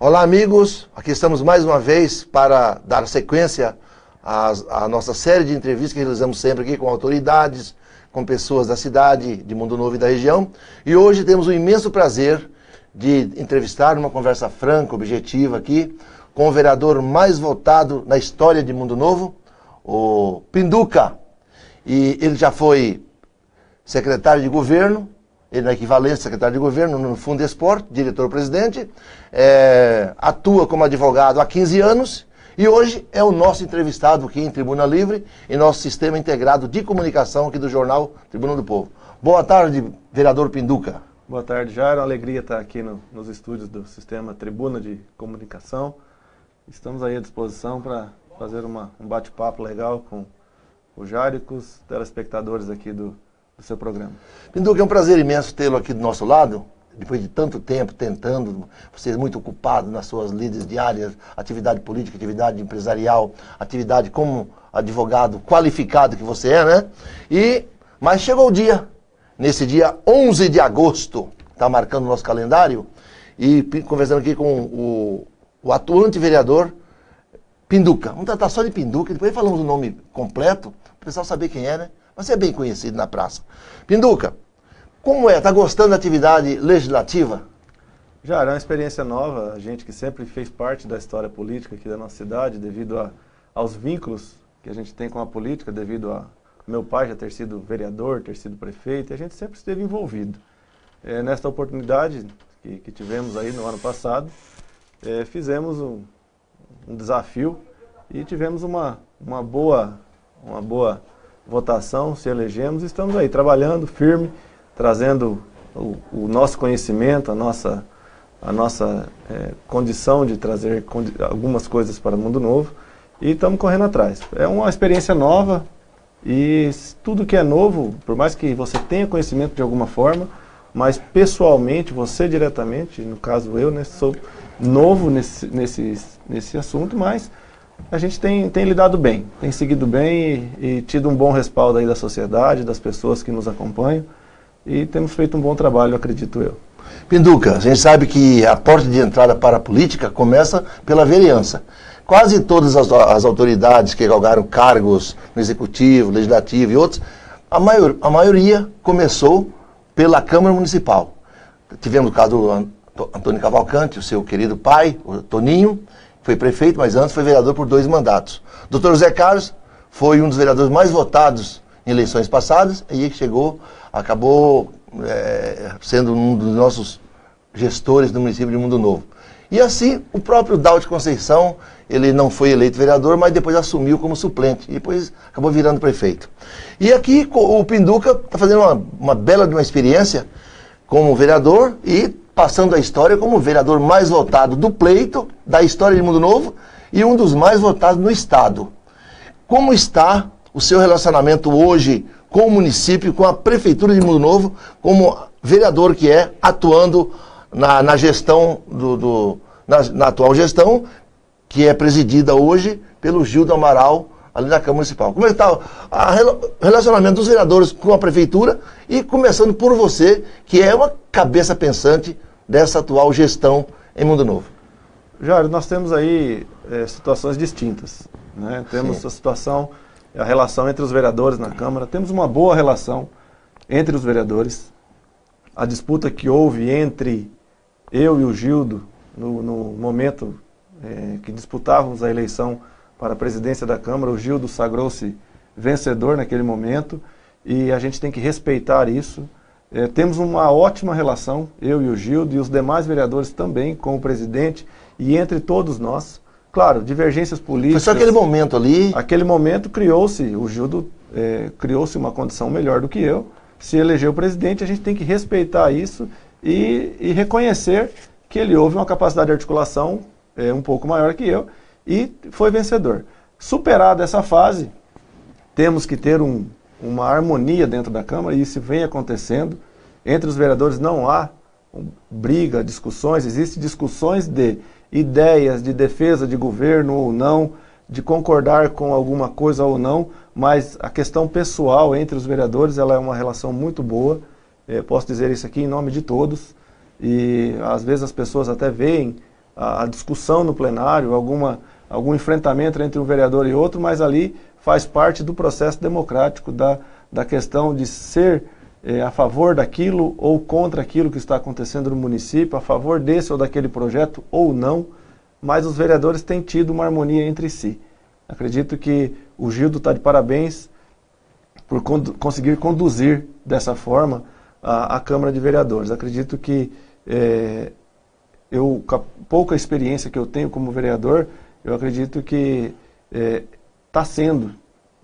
Olá, amigos. Aqui estamos mais uma vez para dar sequência à nossa série de entrevistas que realizamos sempre aqui com autoridades, com pessoas da cidade, de Mundo Novo e da região. E hoje temos o imenso prazer de entrevistar numa conversa franca, objetiva aqui, com o vereador mais votado na história de Mundo Novo, o Pinduca. E ele já foi secretário de governo, ele na equivalência secretário de governo no Fundesporte, diretor-presidente, atua como advogado há 15 anos e hoje é o nosso entrevistado aqui em Tribuna Livre, em nosso sistema integrado de comunicação aqui do jornal Tribuna do Povo. Boa tarde, vereador Pinduca. Boa tarde, Jair. É uma alegria estar aqui nos estúdios do sistema Tribuna de Comunicação. Estamos aí à disposição para fazer um bate-papo legal com o Jair e com os telespectadores aqui do seu programa. Pinduca, é um prazer imenso tê-lo aqui do nosso lado, depois de tanto tempo tentando, você é muito ocupado nas suas lides diárias, atividade política, atividade empresarial, atividade como advogado qualificado que você é, né? Mas chegou o dia, nesse dia 11 de agosto, está marcando o nosso calendário, e conversando aqui com o atuante vereador Pinduca. Vamos tratar só de Pinduca, depois falamos o nome completo, para o pessoal saber quem é, né? Mas você é bem conhecido na praça. Pinduca, como é? Está gostando da atividade legislativa? Já era uma experiência nova, a gente que sempre fez parte da história política aqui da nossa cidade, devido aos vínculos que a gente tem com a política, devido a meu pai já ter sido vereador, ter sido prefeito, e a gente sempre esteve envolvido. Nesta oportunidade que tivemos aí no ano passado, fizemos um desafio e tivemos uma boa votação, se elegemos, e estamos aí trabalhando firme, trazendo o nosso conhecimento, a nossa condição de trazer algumas coisas para o Mundo Novo, e estamos correndo atrás. É uma experiência nova, e tudo que é novo, por mais que você tenha conhecimento de alguma forma, mas pessoalmente, você diretamente, no caso eu, né, sou novo nesse assunto, mas a gente tem lidado bem, tem seguido bem e tido um bom respaldo aí da sociedade, das pessoas que nos acompanham, e temos feito um bom trabalho, acredito eu. Pinduca, a gente sabe que a porta de entrada para a política começa pela vereança. Quase todas as autoridades que galgaram cargos no Executivo, Legislativo e outros, a maioria começou pela Câmara Municipal. Tivemos o caso do Antônio Cavalcante, o seu querido pai, o Toninho, foi prefeito, mas antes foi vereador por 2 mandatos. O Dr. José Carlos foi um dos vereadores mais votados em eleições passadas e acabou sendo um dos nossos gestores do município de Mundo Novo. E assim, o próprio Dalti Conceição, ele não foi eleito vereador, mas depois assumiu como suplente, e depois acabou virando prefeito. E aqui o Pinduca está fazendo uma bela de uma experiência como vereador e passando a história como o vereador mais votado do pleito, da história de Mundo Novo, e um dos mais votados no estado. Como está o seu relacionamento hoje com o município, com a prefeitura de Mundo Novo, como vereador que é, atuando na gestão, na atual gestão, que é presidida hoje pelo Gildo Amaral, ali na Câmara Municipal. Como é que está o relacionamento dos vereadores com a prefeitura e começando por você, que é uma cabeça pensante dessa atual gestão em Mundo Novo? Jair, nós temos aí situações distintas, né? Temos a relação entre os vereadores na Câmara, temos uma boa relação entre os vereadores. A disputa que houve entre eu e o Gildo, no momento que disputávamos a eleição para a presidência da Câmara, o Gildo sagrou-se vencedor naquele momento, e a gente tem que respeitar isso. Temos uma ótima relação, eu e o Gildo, e os demais vereadores também, com o presidente, e entre todos nós. Claro, divergências políticas... Foi só aquele momento ali... Aquele momento o Gildo criou-se uma condição melhor do que eu, se elegeu presidente, a gente tem que respeitar isso e reconhecer que ele houve uma capacidade de articulação um pouco maior que eu, e foi vencedor. Superada essa fase, temos que ter uma harmonia dentro da Câmara, e isso vem acontecendo. Entre os vereadores não há briga, discussões, existem discussões de ideias, de defesa de governo ou não, de concordar com alguma coisa ou não, mas a questão pessoal entre os vereadores, ela é uma relação muito boa. Posso dizer isso aqui em nome de todos, e às vezes as pessoas até veem a discussão no plenário, algum enfrentamento entre um vereador e outro, mas ali faz parte do processo democrático, da questão de ser a favor daquilo ou contra aquilo que está acontecendo no município, a favor desse ou daquele projeto ou não, mas os vereadores têm tido uma harmonia entre si. Acredito que o Gildo está de parabéns por conseguir conduzir dessa forma a Câmara de Vereadores. Acredito que com a pouca experiência que eu tenho como vereador, eu acredito que está sendo.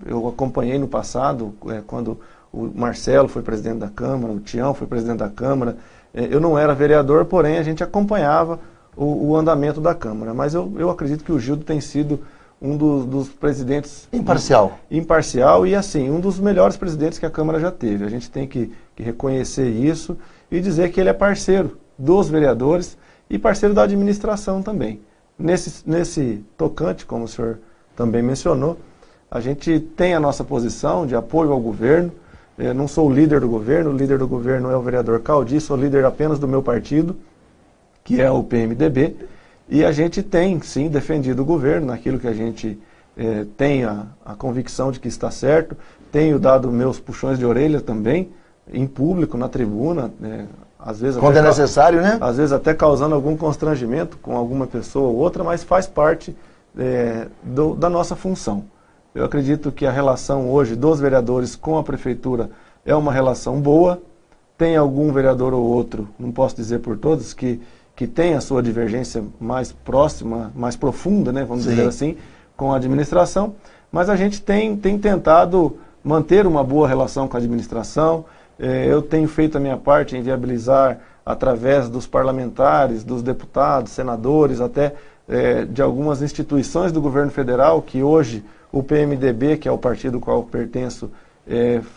Eu acompanhei no passado, quando o Marcelo foi presidente da Câmara, o Tião foi presidente da Câmara. Eu não era vereador, porém a gente acompanhava o andamento da Câmara. Mas eu acredito que o Gildo tem sido um dos presidentes... Imparcial e, assim, um dos melhores presidentes que a Câmara já teve. A gente tem que reconhecer isso e dizer que ele é parceiro dos vereadores e parceiro da administração também. Nesse tocante, como o senhor também mencionou, a gente tem a nossa posição de apoio ao governo. Eu não sou o líder do governo é o vereador Caldi, sou líder apenas do meu partido, que é o PMDB, e a gente tem, sim, defendido o governo naquilo que a gente tem a convicção de que está certo. Tenho dado meus puxões de orelha também, em público, na tribuna, às vezes quando é necessário, né? Às vezes até causando algum constrangimento com alguma pessoa ou outra, mas faz parte da nossa função. Eu acredito que a relação hoje dos vereadores com a prefeitura é uma relação boa. Tem algum vereador ou outro, não posso dizer por todos, que tem a sua divergência mais próxima, mais profunda, né, vamos dizer assim, com a administração, mas a gente tem tentado manter uma boa relação com a administração. Eu tenho feito a minha parte em viabilizar, através dos parlamentares, dos deputados, senadores, até de algumas instituições do governo federal, que hoje o PMDB, que é o partido ao qual eu pertenço,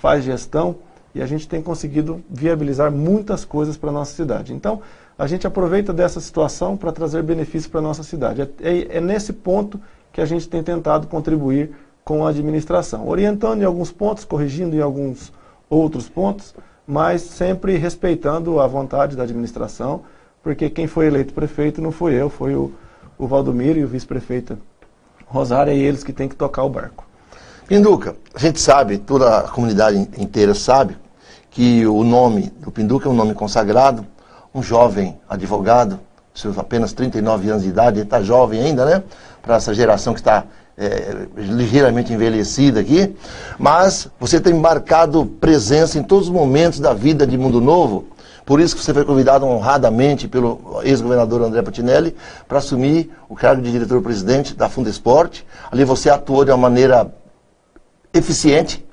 faz gestão, e a gente tem conseguido viabilizar muitas coisas para a nossa cidade. Então, a gente aproveita dessa situação para trazer benefícios para a nossa cidade. É nesse ponto que a gente tem tentado contribuir com a administração, orientando em alguns pontos, corrigindo em alguns outros pontos, mas sempre respeitando a vontade da administração, porque quem foi eleito prefeito não fui eu, foi o Valdomiro e o vice-prefeito Rosário, é eles que têm que tocar o barco. Pinduca, a gente sabe, toda a comunidade inteira sabe, que o nome do Pinduca é um nome consagrado, um jovem advogado, seus apenas 39 anos de idade, ele está jovem ainda, né? Para essa geração que está ligeiramente envelhecida aqui, mas você tem marcado presença em todos os momentos da vida de Mundo Novo, por isso que você foi convidado honradamente pelo ex-governador André Patinelli para assumir o cargo de diretor-presidente da Fundesporte. Ali você atuou de uma maneira eficiente,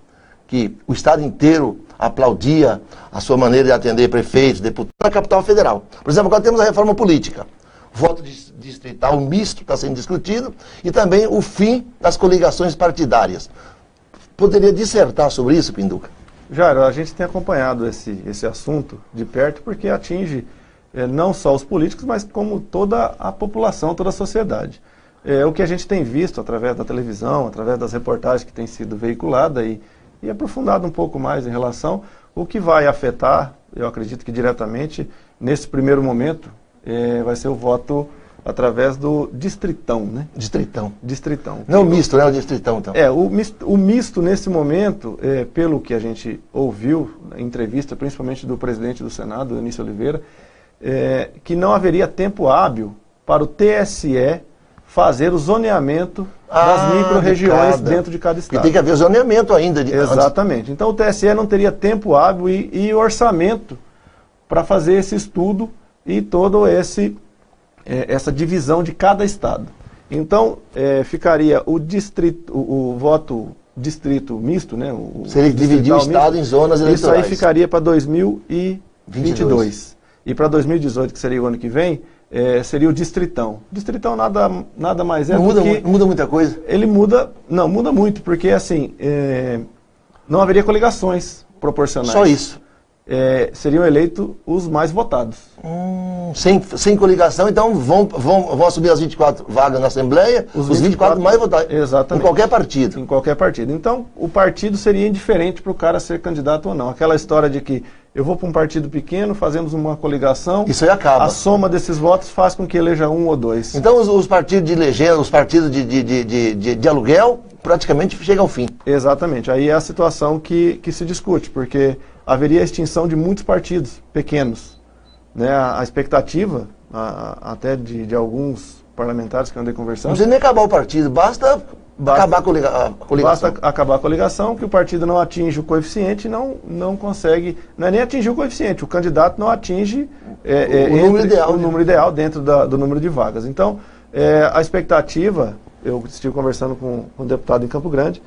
que o Estado inteiro aplaudia a sua maneira de atender prefeitos, deputados na capital federal. Por exemplo, agora temos a reforma política. Voto distrital misto está sendo discutido e também o fim das coligações partidárias. Poderia dissertar sobre isso, Pinduca? Jairo, a gente tem acompanhado esse assunto de perto porque atinge não só os políticos, mas como toda a população, toda a sociedade. O que a gente tem visto através da televisão, através das reportagens que têm sido veiculadas e aprofundado um pouco mais em relação, o que vai afetar, eu acredito que diretamente, nesse primeiro momento, vai ser o voto através do distritão, né? Distritão. Não o misto, né? O distritão, então. O misto nesse momento, pelo que a gente ouviu na entrevista, principalmente do presidente do Senado, Eunício Oliveira, que não haveria tempo hábil para o TSE fazer o zoneamento das micro-regiões dentro de cada estado. E tem que haver zoneamento ainda. Exatamente. Então o TSE não teria tempo hábil e orçamento para fazer esse estudo e todo essa divisão de cada estado. Então, ficaria o voto distrito misto, né? Seria dividir o estado em zonas eleitorais. Isso aí ficaria para 2022. E para 2018, que seria o ano que vem, seria o distritão. Distritão nada mais é do que... Muda muita coisa? Ele muda muito, porque assim, não haveria coligações proporcionais. Só isso. seriam eleitos os mais votados. Sem coligação, então vão assumir as 24 vagas na Assembleia, os 24 mais votados. Exatamente. Em qualquer partido. Em qualquer partido. Então, o partido seria indiferente para o cara ser candidato ou não. Aquela história de que eu vou para um partido pequeno, fazemos uma coligação. Isso aí acaba. A soma desses votos faz com que eleja um ou dois. Então, os partidos de legenda, os partidos de aluguel, praticamente chegam ao fim. Exatamente. Aí é a situação que se discute, porque haveria a extinção de muitos partidos pequenos. Né? A expectativa, até de alguns parlamentares que eu andei conversando... Não precisa nem acabar o partido, basta acabar a coligação. Basta acabar a coligação, que o partido não atinge o coeficiente, não consegue... Não é nem atingir o coeficiente, o candidato não atinge o número ideal dentro do número de vagas. Então, a expectativa, eu estive conversando com um deputado em Campo Grande,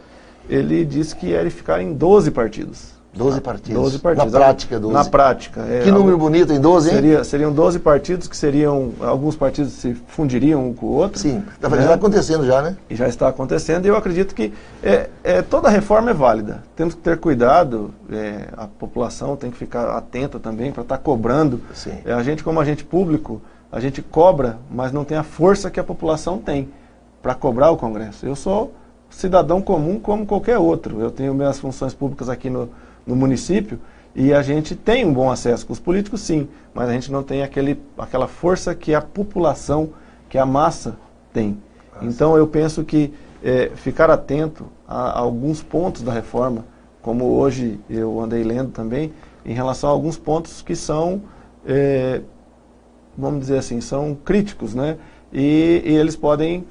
ele disse que ia ficar em 12 partidos. 12 partidos. 12 partidos. Na prática, 12. Na prática. Que número bonito, em 12, hein? Seriam 12 partidos que seriam... Alguns partidos se fundiriam um com o outro. Sim, está acontecendo já, né? E já está acontecendo, e eu acredito que toda reforma é válida. Temos que ter cuidado, a população tem que ficar atenta também para estar cobrando. Sim. A gente, como agente público, a gente cobra, mas não tem a força que a população tem para cobrar o Congresso. Eu sou cidadão comum como qualquer outro. Eu tenho minhas funções públicas aqui no município, e a gente tem um bom acesso com os políticos, sim, mas a gente não tem aquela força que a população, que a massa tem. Então eu penso que ficar atento a alguns pontos da reforma, como hoje eu andei lendo também, em relação a alguns pontos que são, vamos dizer assim, são críticos, né? E eles podem,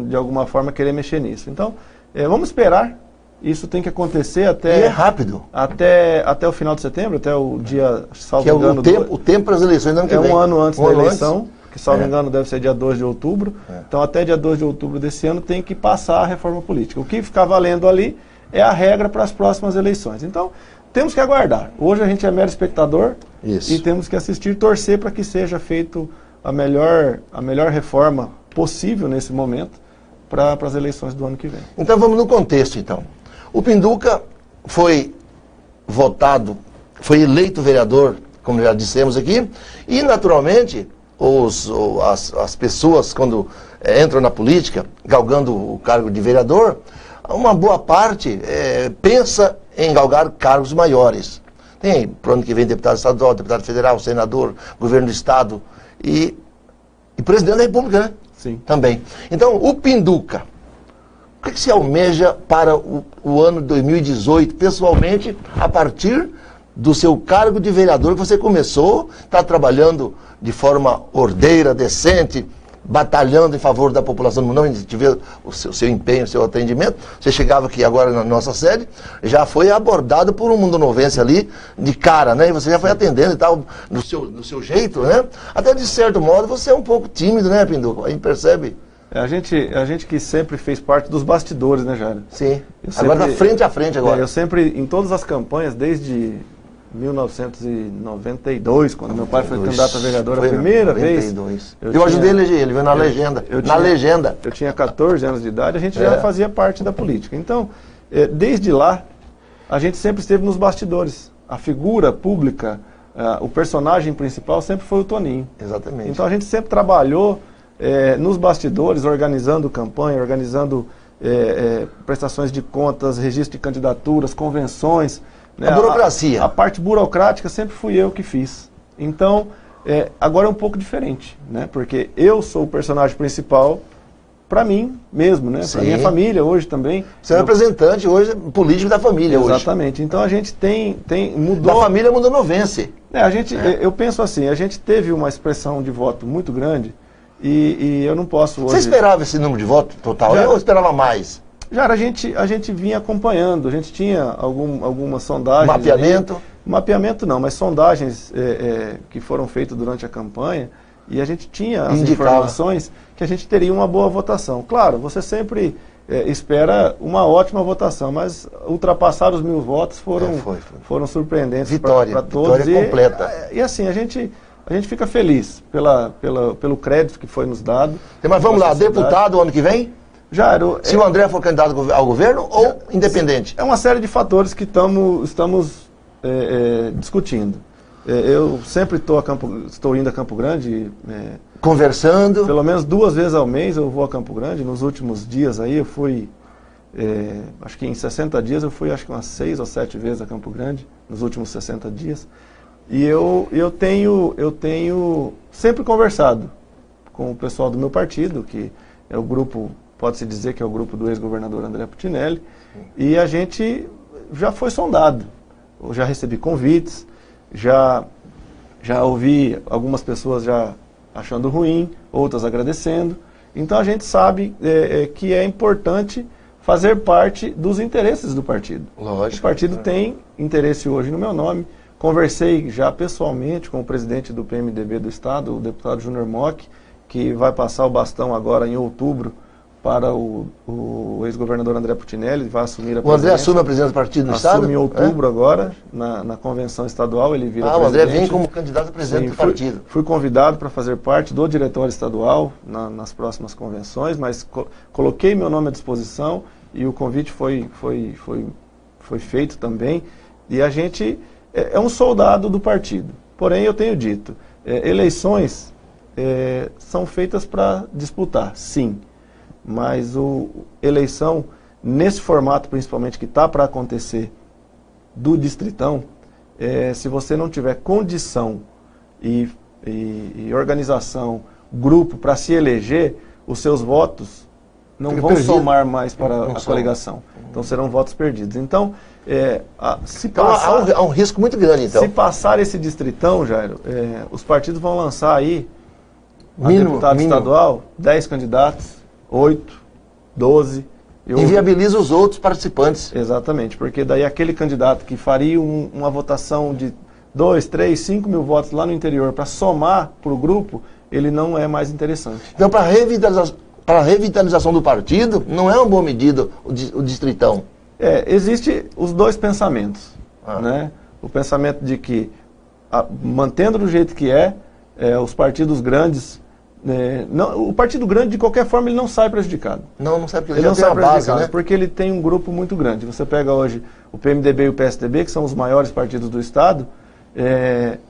de alguma forma, querer mexer nisso. Então, vamos esperar. Isso tem que acontecer até... E é rápido. Até o final de setembro, até o dia, salvo engano... O tempo para as eleições não que vem. Um ano antes da eleição, que salvo engano deve ser dia 2 de outubro. Então até dia 2 de outubro desse ano tem que passar a reforma política. O que ficar valendo ali é a regra para as próximas eleições. Então temos que aguardar. Hoje a gente é mero espectador. Isso. E temos que assistir, torcer para que seja feito a melhor reforma possível nesse momento para as eleições do ano que vem. Então vamos no contexto, então. O Pinduca foi votado, foi eleito vereador, como já dissemos aqui, e naturalmente as pessoas, quando entram na política, galgando o cargo de vereador, uma boa parte pensa em galgar cargos maiores. Tem, para o ano que vem, deputado estadual, deputado federal, senador, governo do estado e presidente da República, né? Sim. Também. Então, o Pinduca, o que se almeja para o ano 2018, pessoalmente, a partir do seu cargo de vereador que você começou, está trabalhando de forma ordeira, decente, batalhando em favor da população, não tiver o seu empenho, o seu atendimento. Você chegava aqui agora na nossa sede, já foi abordado por um mundonovense ali, de cara, né? E você já foi atendendo e tal, do seu jeito, né? Até de certo modo você é um pouco tímido, né, Pinduca? A gente percebe... A gente que sempre fez parte dos bastidores, né, Jair? Sim. Agora está frente a frente agora. Eu sempre, em todas as campanhas, desde 1992, quando meu pai foi candidato a vereador a primeira vez. Eu ajudei a eleger ele, veio na legenda. Legenda. Eu tinha 14 anos de idade, a gente já fazia parte da política. Então, desde lá, a gente sempre esteve nos bastidores. A figura pública, o personagem principal sempre foi o Toninho. Exatamente. Então a gente sempre trabalhou nos bastidores, organizando campanha, organizando prestações de contas, registro de candidaturas, convenções. Né? A burocracia. A parte burocrática sempre fui eu que fiz. Então, agora é um pouco diferente, né? Porque eu sou o personagem principal para mim mesmo, né? Para minha família hoje também. Você é representante hoje, político da família hoje. Exatamente. Então a gente mudou... Da família mundonovense. Eu penso assim, a gente teve uma expressão de voto muito grande. E eu não posso hoje... Você esperava esse número de votos total ou esperava mais? Já a gente vinha acompanhando, a gente tinha algumas sondagens... Mapeamento? Mapeamento não, mas sondagens que foram feitas durante a campanha, e a gente tinha as informações que a gente teria uma boa votação. Claro, você sempre espera uma ótima votação, mas ultrapassar os 1000 votos foram surpreendentes para todos. Vitória completa. E assim, a gente fica feliz pelo crédito que foi nos dado. Mas vamos lá, deputado ano que vem? Se o André for candidato ao governo ou independente? É uma série de fatores que estamos discutindo. Eu sempre estou indo a Campo Grande. Conversando? Pelo menos 2 vezes ao mês eu vou a Campo Grande. Nos últimos dias aí eu fui, acho que em 60 dias eu fui acho que umas 6 ou 7 vezes a Campo Grande, nos últimos 60 dias. E eu tenho sempre conversado com o pessoal do meu partido, que é o grupo, pode-se dizer que é o grupo do ex-governador André Putinelli, e a gente já foi sondado. Eu já recebi convites, já ouvi algumas pessoas já achando ruim, outras agradecendo. Então a gente sabe que é importante fazer parte dos interesses do partido. Lógico. O partido tem interesse hoje no meu nome. Conversei já pessoalmente com o presidente do PMDB do Estado, o deputado Júnior Mock, que vai passar o bastão agora em outubro para o ex-governador André Putinelli, vai assumir a presidência. O André assume a presidência do partido do Estado? Assume em outubro agora, na convenção estadual, ele vira presidente. O André vem como candidato a presidente do partido. Fui convidado para fazer parte do diretório estadual nas próximas convenções, mas coloquei meu nome à disposição e o convite foi feito também. E a gente é um soldado do partido. Porém, eu tenho dito, eleições são feitas para disputar, sim. Mas eleição, nesse formato principalmente que está para acontecer, do distritão, se você não tiver condição e organização, grupo para se eleger, os seus votos não vão somar mais para a coligação. Então serão votos perdidos. Então, há um risco muito grande, então. Se passar esse distritão, Jairo, os partidos vão lançar aí, a deputado estadual, 10 candidatos, 8, 12. Inviabiliza os outros participantes. Exatamente, porque daí aquele candidato que faria uma votação de 2, 3, 5 mil votos lá no interior para somar para o grupo, ele não é mais interessante. Então, para a revitalização do partido, não é uma boa medida o distritão. Existe os dois pensamentos. Né? O pensamento de que, mantendo do jeito que os partidos grandes... o partido grande, de qualquer forma, ele não sai prejudicado. Não sai porque ele não sai prejudicado, né? Porque ele tem um grupo muito grande. Você pega hoje o PMDB e o PSDB, que são os maiores partidos do Estado,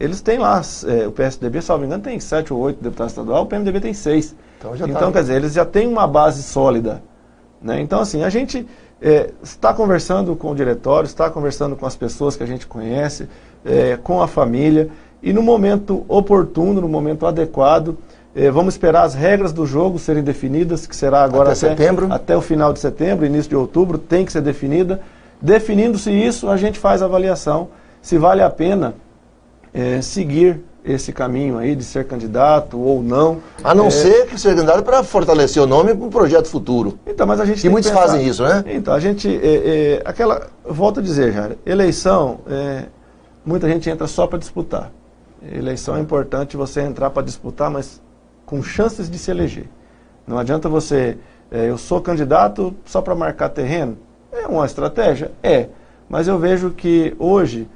eles têm lá, o PSDB, salvo engano, tem 7 ou 8 deputados estaduais, o PMDB tem 6. Então, quer dizer, eles já têm uma base sólida. Né? Então, assim, a gente está conversando com o diretório, está conversando com as pessoas que a gente conhece, com a família, e no momento oportuno, no momento adequado, vamos esperar as regras do jogo serem definidas, que será agora até o final de setembro, início de outubro, tem que ser definida. Definindo-se isso, a gente faz a avaliação se vale a pena seguir esse caminho aí de ser candidato ou não. A não ser que ser candidato para fortalecer o nome para um projeto futuro. Então, mas a gente e muitos fazem isso, né? Então, a gente, volto a dizer, Jair, eleição, muita gente entra só para disputar. Eleição é importante você entrar para disputar, mas com chances de se eleger. Não adianta você, eu sou candidato só para marcar terreno. É uma estratégia? Mas eu vejo que hoje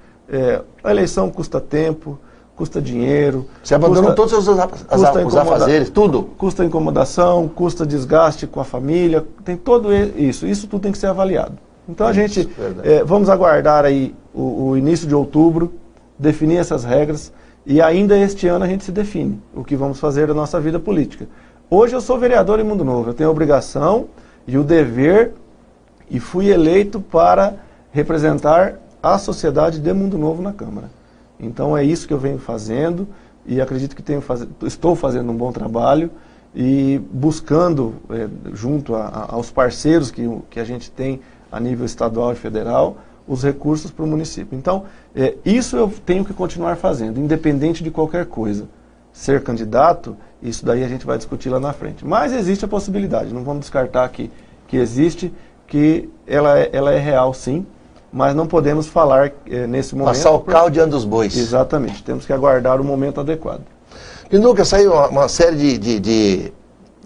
a eleição custa tempo, custa dinheiro. Você abandona todos os afazeres, tudo. Custa incomodação, custa desgaste com a família, tem todo isso. Isso tudo tem que ser avaliado. Então a gente, vamos aguardar aí o início de outubro, definir essas regras, e ainda este ano a gente se define o que vamos fazer da nossa vida política. Hoje eu sou vereador em Mundo Novo, eu tenho a obrigação e o dever, e fui eleito para representar a sociedade de Mundo Novo na Câmara. Então é isso que eu venho fazendo, e acredito que estou fazendo um bom trabalho, e buscando, junto aos parceiros que a gente tem a nível estadual e federal, os recursos para o município. Então, isso eu tenho que continuar fazendo, independente de qualquer coisa. Ser candidato, isso daí a gente vai discutir lá na frente. Mas existe a possibilidade, não vamos descartar que existe, que ela é real sim, mas não podemos falar nesse momento... Passar o carro diante dos bois. Exatamente, temos que aguardar o momento adequado. Pinduca, saiu uma série de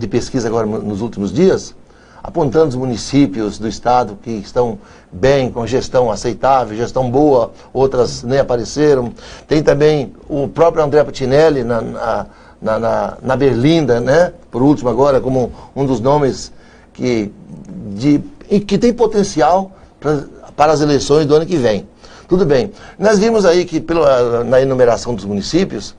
pesquisa agora nos últimos dias, apontando os municípios do estado que estão bem, com gestão aceitável, gestão boa, outras nem apareceram. Tem também o próprio André Putinelli na Berlinda, né? Por último agora, como um dos nomes que tem potencial para as eleições do ano que vem. Tudo bem. Nós vimos aí que na enumeração dos municípios,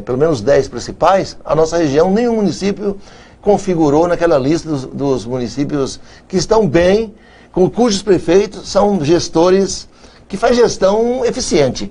pelo menos 10 principais, a nossa região, nenhum município configurou naquela lista dos municípios que estão bem, cujos prefeitos são gestores que fazem gestão eficiente.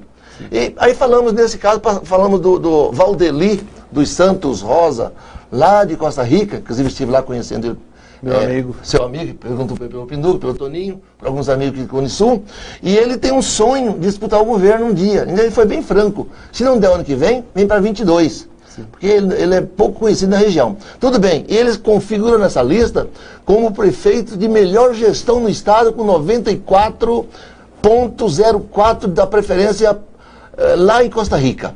E aí falamos, nesse caso, falamos do Valdeli dos Santos Rosa, lá de Costa Rica, inclusive estive lá conhecendo ele. Meu amigo. Seu amigo, perguntou pelo Pinduco, pelo Toninho, para alguns amigos de Cone Sul, e ele tem um sonho de disputar o governo um dia. Ele foi bem franco. Se não der ano que vem para 22. Sim. Porque ele é pouco conhecido na região. Tudo bem, eles configuram nessa lista como prefeito de melhor gestão no estado, com 94,04 da preferência lá em Costa Rica.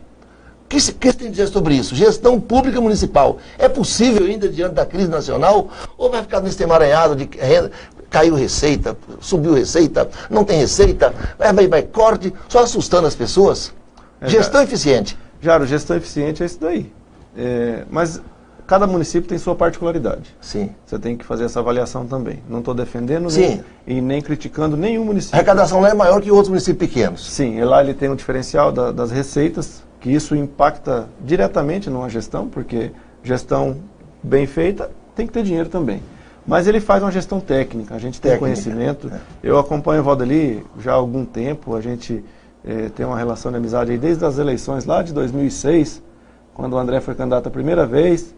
O que você tem a dizer sobre isso? Gestão pública municipal. É possível ainda diante da crise nacional? Ou vai ficar nesse emaranhado de caiu receita, subiu receita, não tem receita, vai corte, só assustando as pessoas? Gestão eficiente. Jaro, gestão eficiente é isso daí. Mas cada município tem sua particularidade. Sim. Você tem que fazer essa avaliação também. Não estou defendendo nem criticando nenhum município. A arrecadação lá é maior que outros municípios pequenos. Sim, lá ele tem um diferencial das receitas, que isso impacta diretamente numa gestão, porque gestão bem feita tem que ter dinheiro também. Mas ele faz uma gestão técnica, a gente tem conhecimento. Eu acompanho o Valdeli já há algum tempo, a gente tem uma relação de amizade aí desde as eleições lá de 2006, quando o André foi candidato a primeira vez.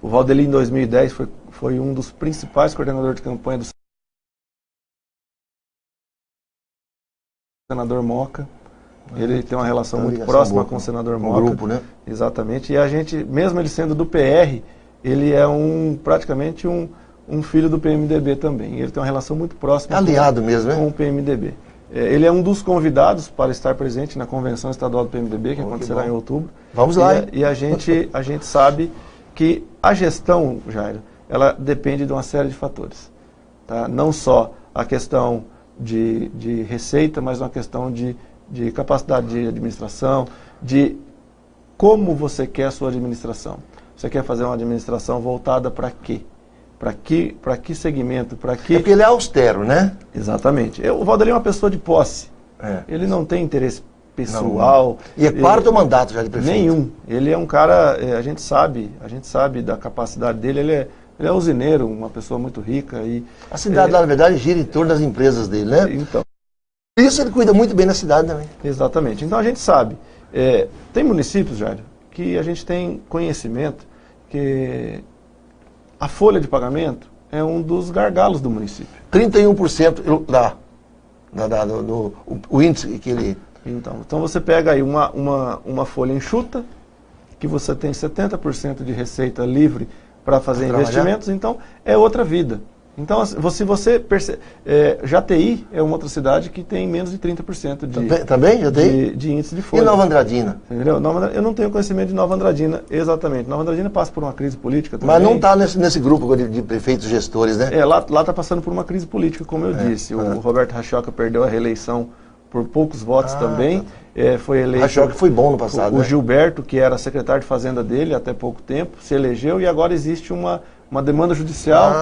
O Valdeli em 2010 foi um dos principais coordenadores de campanha do senador Moca. Ele tem uma relação muito próxima com o senador Moca. Grupo, né? Exatamente. E a gente, mesmo ele sendo do PR, ele é praticamente um filho do PMDB também. Ele tem uma relação muito próxima aliado mesmo, com o PMDB. Ele é um dos convidados para estar presente na convenção estadual do PMDB, que acontecerá em outubro. Vamos lá. E a gente sabe que a gestão, Jairo, ela depende de uma série de fatores. Tá? Não só a questão de receita, mas uma questão de capacidade de administração, de como você quer a sua administração. Você quer fazer uma administração voltada para quê? Para que segmento? Para que... porque ele é austero, né? Exatamente. O Valdeli é uma pessoa de posse. Ele não tem interesse pessoal. Não. E é quarto mandato já de prefeito. Nenhum. Ele é um cara, a gente sabe da capacidade dele, ele é usineiro, uma pessoa muito rica. A cidade lá, na verdade, gira em torno das empresas dele, né? Então. Isso ele cuida muito bem da cidade também. Exatamente. Então a gente sabe. Tem municípios, Jair, que a gente tem conhecimento que a folha de pagamento é um dos gargalos do município. 31% o índice que ele... Então você pega aí uma folha enxuta, que você tem 70% de receita livre para fazer investimentos, então é outra vida. Então, se você percebe, Jataí é uma outra cidade que tem menos de 30% de índice de folha. E Nova Andradina? Entendeu? Eu não tenho conhecimento de Nova Andradina exatamente. Nova Andradina passa por uma crise política também. Mas não está nesse grupo de prefeitos gestores, né? Lá está passando por uma crise política, como eu disse. O Roberto Rachoca perdeu a reeleição por poucos votos também. Foi eleito. Rachoca foi bom no passado. O Gilberto, que era secretário de Fazenda dele até pouco tempo, se elegeu e agora existe uma demanda judicial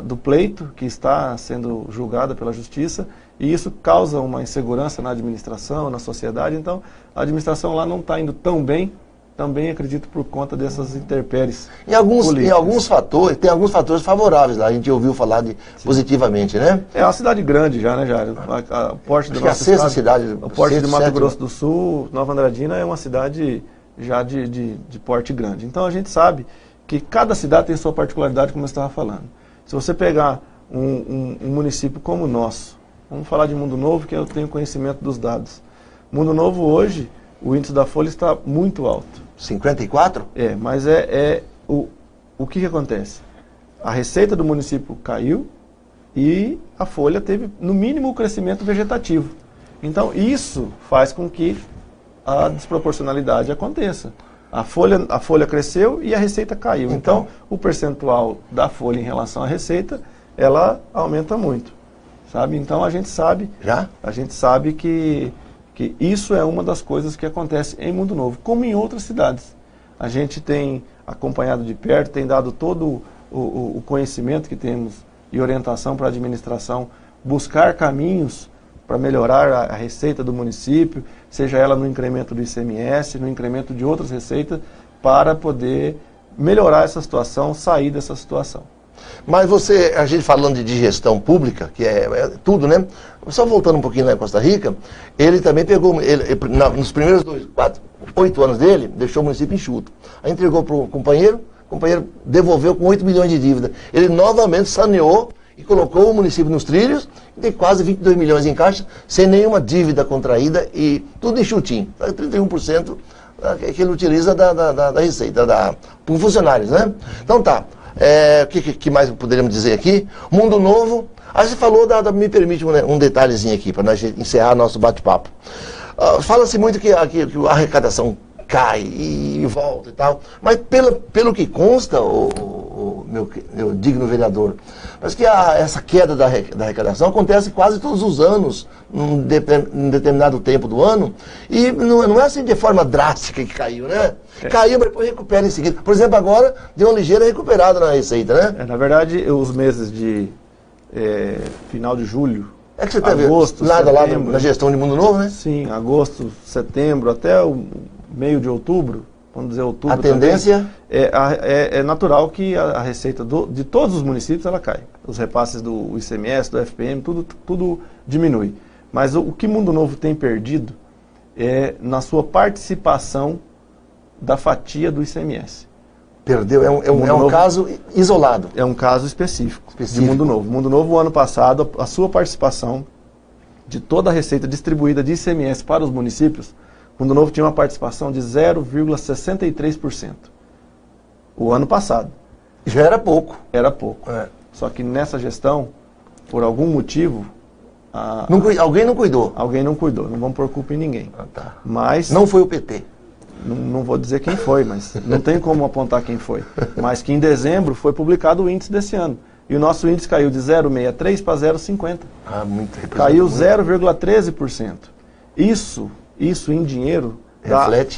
do pleito, que está sendo julgada pela Justiça, e isso causa uma insegurança na administração, na sociedade. Então, a administração lá não está indo tão bem, também acredito por conta dessas intempéries políticas. Tem alguns fatores favoráveis lá, a gente ouviu falar positivamente, né? É uma cidade grande já, né, Jário? O porte do nosso estado, cidade, o porte de Mato Grosso do Sul, Nova Andradina é uma cidade já de porte grande. Então, a gente sabe que cada cidade tem sua particularidade, como eu estava falando. Se você pegar um município como o nosso, vamos falar de Mundo Novo, que eu tenho conhecimento dos dados. Mundo Novo hoje, o índice da folha está muito alto. 54? Mas o que acontece? A receita do município caiu e a folha teve, no mínimo, o crescimento vegetativo. Então, isso faz com que a desproporcionalidade aconteça. A folha cresceu e a receita caiu. Então, o percentual da folha em relação à receita, ela aumenta muito. Sabe? Então, a gente sabe que isso é uma das coisas que acontece em Mundo Novo, como em outras cidades. A gente tem acompanhado de perto, tem dado todo o conhecimento que temos e orientação para a administração, buscar caminhos para melhorar a receita do município, seja ela no incremento do ICMS, no incremento de outras receitas, para poder melhorar essa situação, sair dessa situação. Mas a gente falando de gestão pública, que é tudo, né? Só voltando um pouquinho lá em Costa Rica, ele também pegou, nos primeiros 8 anos dele, deixou o município enxuto. Aí entregou para o companheiro devolveu com 8 milhões de dívida. Ele novamente saneou e colocou o município nos trilhos, e tem quase 22 milhões em caixa, sem nenhuma dívida contraída e tudo enxutinho. 31% que ele utiliza da receita, por funcionários, né? Então tá. O que mais poderíamos dizer aqui? Mundo Novo. Aí você falou me permite um detalhezinho aqui, para nós encerrar nosso bate-papo. Fala-se muito que a arrecadação cai e volta e tal, mas pelo que consta, meu digno vereador, mas que essa queda da arrecadação acontece quase todos os anos, num determinado tempo do ano, e não é assim de forma drástica que caiu, né? Caiu, mas depois recupera em seguida. Por exemplo, agora deu uma ligeira recuperada na receita, né? Na verdade, os meses de final de julho, é que você está agosto, vendo lá na gestão de Mundo Novo, né? Sim, agosto, setembro, até o meio de outubro, vamos dizer outubro. A tendência? É natural que a receita de todos os municípios ela cai. Os repasses do ICMS, do FPM, tudo diminui. Mas o que Mundo Novo tem perdido é na sua participação da fatia do ICMS. Perdeu, é um caso isolado. É um caso específico de Mundo Novo. Mundo Novo, o ano passado, a sua participação de toda a receita distribuída de ICMS para os municípios, Mundo Novo tinha uma participação de 0,63%. O ano passado. Já era pouco. Era pouco. Só que nessa gestão, por algum motivo... alguém não cuidou. Alguém não cuidou. Não vamos pôr culpa em ninguém. Tá. Mas... Não foi o PT. Não vou dizer quem foi, mas não tem como apontar quem foi. Mas que em dezembro foi publicado o índice desse ano. E o nosso índice caiu de 0,63 para 0,50. Muito. Caiu 0,13%. Isso em dinheiro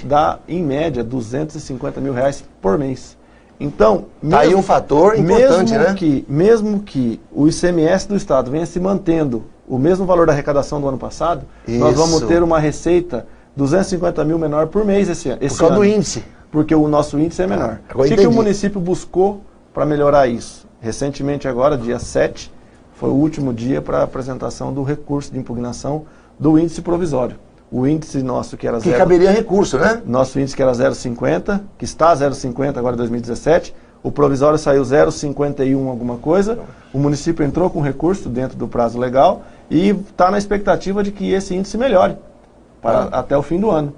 dá em média R$250 mil por mês. Então, aí um fator importante, né? Mesmo que o ICMS do Estado venha se mantendo o mesmo valor da arrecadação do ano passado, nós vamos ter uma receita 250 mil menor por mês esse ano. Por causa do índice. Porque o nosso índice é menor. O que o município buscou para melhorar isso? Recentemente agora, dia 7, foi o último dia para a apresentação do recurso de impugnação do índice provisório. O índice nosso que era que caberia recurso, né? Nosso índice que era 0,50, que está 0,50 agora em 2017, o provisório saiu 0,51 alguma coisa, o município entrou com recurso dentro do prazo legal e está na expectativa de que esse índice melhore até o fim do ano.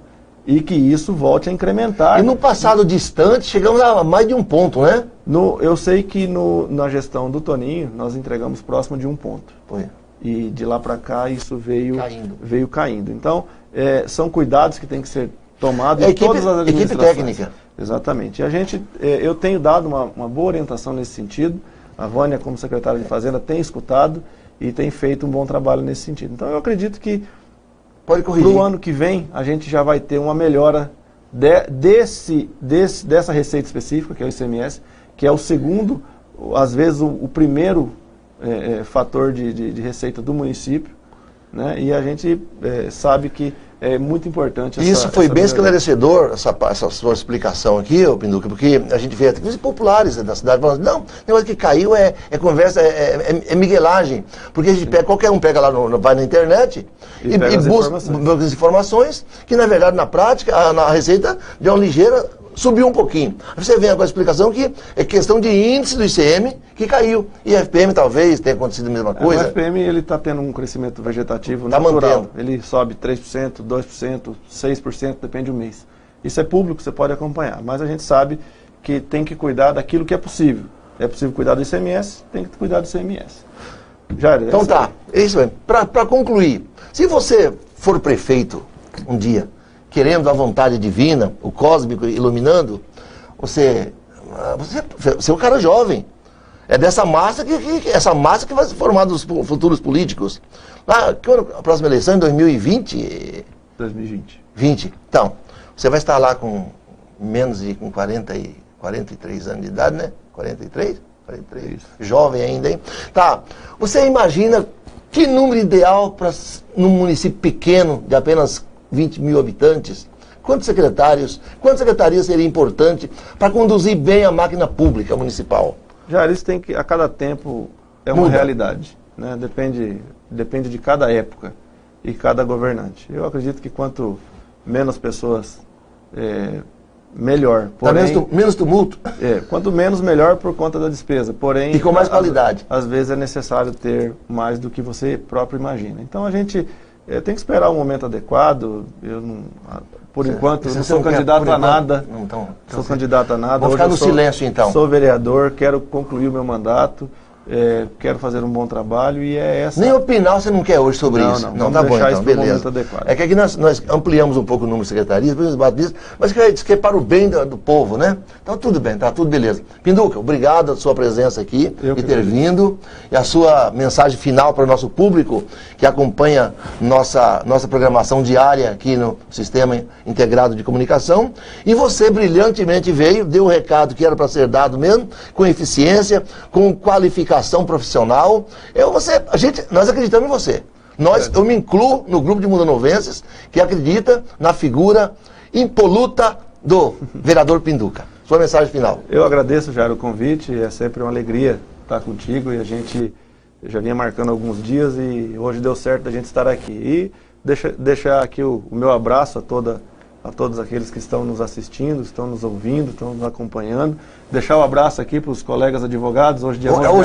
E que isso volte a incrementar. E no passado distante, chegamos a mais de 1 ponto, né? Eu sei que na gestão do Toninho, nós entregamos próximo de 1 ponto. Foi. E de lá para cá isso veio caindo. Então, são cuidados que têm que ser tomados em todas as administrações. Equipe técnica. Exatamente. E eu tenho dado uma boa orientação nesse sentido. A Vânia, como secretária de Fazenda, tem escutado e tem feito um bom trabalho nesse sentido. Então, eu acredito que para o ano que vem, a gente já vai ter uma melhora dessa receita específica, que é o ICMS, que é o segundo, às vezes o primeiro fator de receita do município, né? E a gente sabe que é muito importante Isso foi bem esclarecedor, essa sua explicação aqui, Pinduca, porque a gente vê até os populares da cidade falando, não, o negócio que caiu é conversa, é miguelagem, porque a gente pega, qualquer um pega lá, vai na internet e busca as informações, que na verdade, na prática, a receita deu uma ligeira, subiu um pouquinho. Aí você vem com a explicação que é questão de índice do ICM que caiu. E FPM talvez tenha acontecido a mesma coisa. O FPM ele está tendo um crescimento vegetativo natural. Mantendo. Ele sobe 3%, 2%, 6%, depende do mês. Isso é público, você pode acompanhar. Mas a gente sabe que tem que cuidar daquilo que é possível. É possível cuidar do ICMS, tem que cuidar do ICMS. Então tá, é isso mesmo. Para concluir, se você for prefeito um dia, querendo a vontade divina, o cósmico iluminando, você é um cara jovem. É dessa massa essa massa que vai se formar dos futuros políticos. A próxima eleição, em 2020? 2020. Então, você vai estar lá com menos de 43 anos de idade, né? 43? Isso. Jovem ainda, hein? Tá. Você imagina Que número ideal para num município pequeno, de apenas 20 mil habitantes? Quantos secretários, quantas secretarias seria importante para conduzir bem a máquina pública municipal? Já isso tem que, a cada tempo, é uma realidade, né? Depende de cada época e cada governante. Eu acredito que quanto menos pessoas, melhor. Porém, menos tumulto? Quanto menos, melhor por conta da despesa. Porém, e com mais qualidade. Às vezes é necessário ter mais do que você próprio imagina. Então a gente tem que esperar o momento adequado. Eu não, por enquanto, não sou candidato a nada. Sou candidato a nada. Vou ficar no silêncio, então. Sou vereador, quero concluir o meu mandato. Quero fazer um bom trabalho e essa... Nem opinar você não quer hoje sobre isso. Não, tá bom, então, beleza. É que aqui nós ampliamos um pouco o número de secretarias, mas que é para o bem do povo, né? Então tudo bem, tá tudo beleza. Pinduca, obrigado a sua presença aqui e ter vindo. E a sua mensagem final para o nosso público que acompanha nossa programação diária aqui no Sistema Integrado de Comunicação. E você brilhantemente veio, deu o recado que era para ser dado mesmo, com eficiência, com qualificação profissional. Nós acreditamos em você. Eu me incluo no grupo de mundanovenses que acredita na figura impoluta do vereador Pinduca. Sua mensagem final. Eu agradeço, Jairo, o convite. É sempre uma alegria estar contigo e a gente já vinha marcando alguns dias e hoje deu certo da gente estar aqui. E deixar aqui o meu abraço a todos aqueles que estão nos assistindo, estão nos ouvindo, estão nos acompanhando. Deixar o abraço aqui para os colegas advogados. Hoje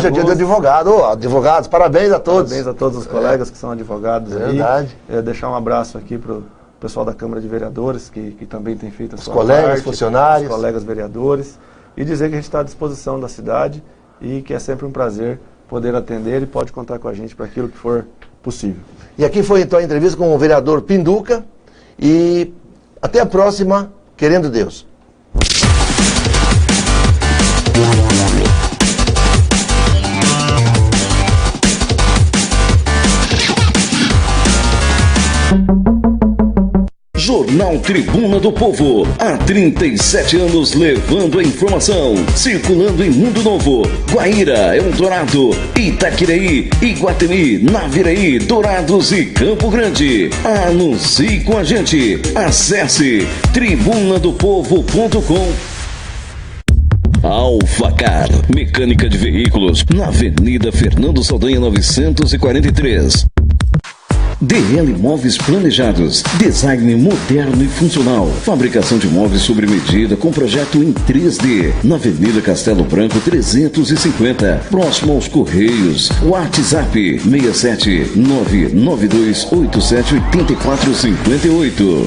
é dia do advogado. Advogados, parabéns a todos. Parabéns a todos os colegas que são advogados aí. Verdade. Deixar um abraço aqui para o pessoal da Câmara de Vereadores, que também tem feito a sua colegas, parte, funcionários. os colegas vereadores. E dizer que a gente está à disposição da cidade e que é sempre um prazer poder atender e pode contar com a gente para aquilo que for possível. E aqui foi então a entrevista com o vereador Pinduca e até a próxima, querendo Deus. Jornal Tribuna do Povo, há 37 anos levando a informação, circulando em Mundo Novo, Guaíra, Eldorado, Itaquiraí, Iguatemi, Naviraí, Dourados e Campo Grande. Anuncie com a gente. Acesse tribunadopovo.com. Alfacar, mecânica de veículos, na Avenida Fernando Saldanha 943. DL Móveis Planejados, design moderno e funcional, fabricação de móveis sob medida com projeto em 3D, na Avenida Castelo Branco 350, próximo aos Correios. WhatsApp 67992878458.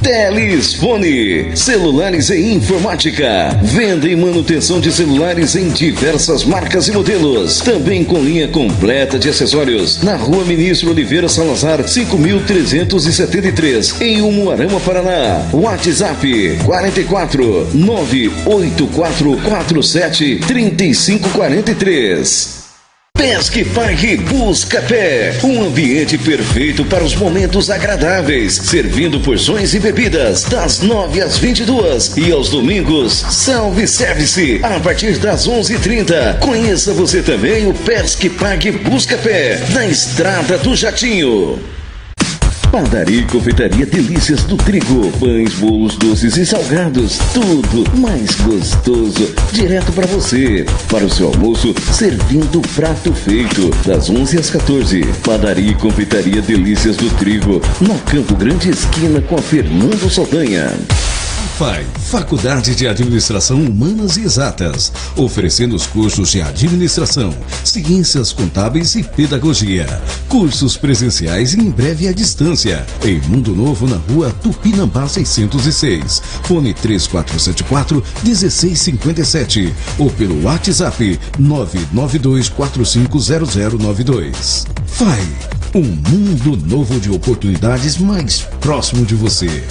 Telefone, celulares e informática, venda e manutenção de celulares em diversas marcas e modelos, também com linha completa de acessórios, na Rua Ministro Oliveira Salazar 5373, em Umuarama, Paraná. WhatsApp 44 98447 3543. Pesque Pague Buscapé, um ambiente perfeito para os momentos agradáveis, servindo porções e bebidas das 9 às 22 e aos domingos, Salve Service, a partir das 11h30. Conheça você também o Pesque Pague Buscapé, na Estrada do Jatinho. Padaria e confeitaria Delícias do Trigo, pães, bolos, doces e salgados, tudo mais gostoso, direto para você. Para o seu almoço, servindo o prato feito, das 11 às 14. Padaria e confeitaria Delícias do Trigo, na Campo Grande, esquina com a Fernando Saldanha. FAI, Faculdade de Administração Humanas e Exatas, oferecendo os cursos de Administração, Ciências Contábeis e Pedagogia. Cursos presenciais e em breve à distância. Em Mundo Novo, na Rua Tupinambá 606. Fone 3474-1657 ou pelo WhatsApp 992450092. FAI, um mundo novo de oportunidades mais próximo de você.